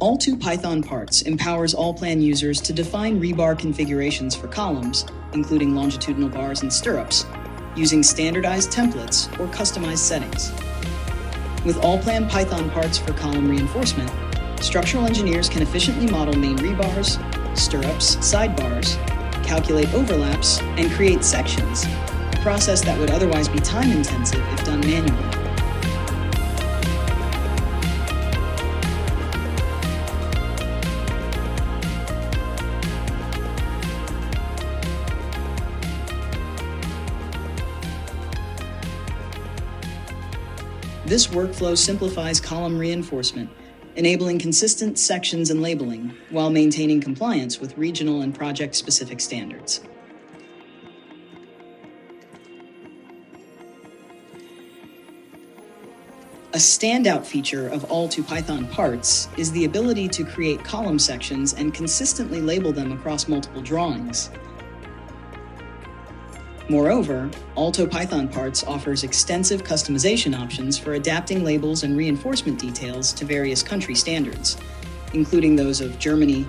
ALLTO PythonParts empowers ALLPLAN users to define rebar configurations for columns, including longitudinal bars and stirrups, using standardized templates or customized settings. With ALLPLAN PythonParts for column reinforcement, structural engineers can efficiently model main rebars, stirrups, sidebars, calculate overlaps, and create sections, a process that would otherwise be time-intensive if done manually. This workflow simplifies column reinforcement, enabling consistent sections and labeling, while maintaining compliance with regional and project-specific standards. A standout feature of ALLTO PythonParts is the ability to create column sections and consistently label them across multiple drawings. Moreover, ALLTO PythonParts offers extensive customization options for adapting labels and reinforcement details to various country standards, including those of Germany,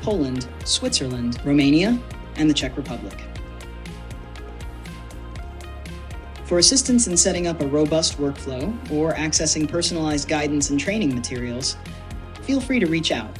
Poland, Switzerland, Romania, and the Czech Republic. For assistance in setting up a robust workflow or accessing personalized guidance and training materials, feel free to reach out.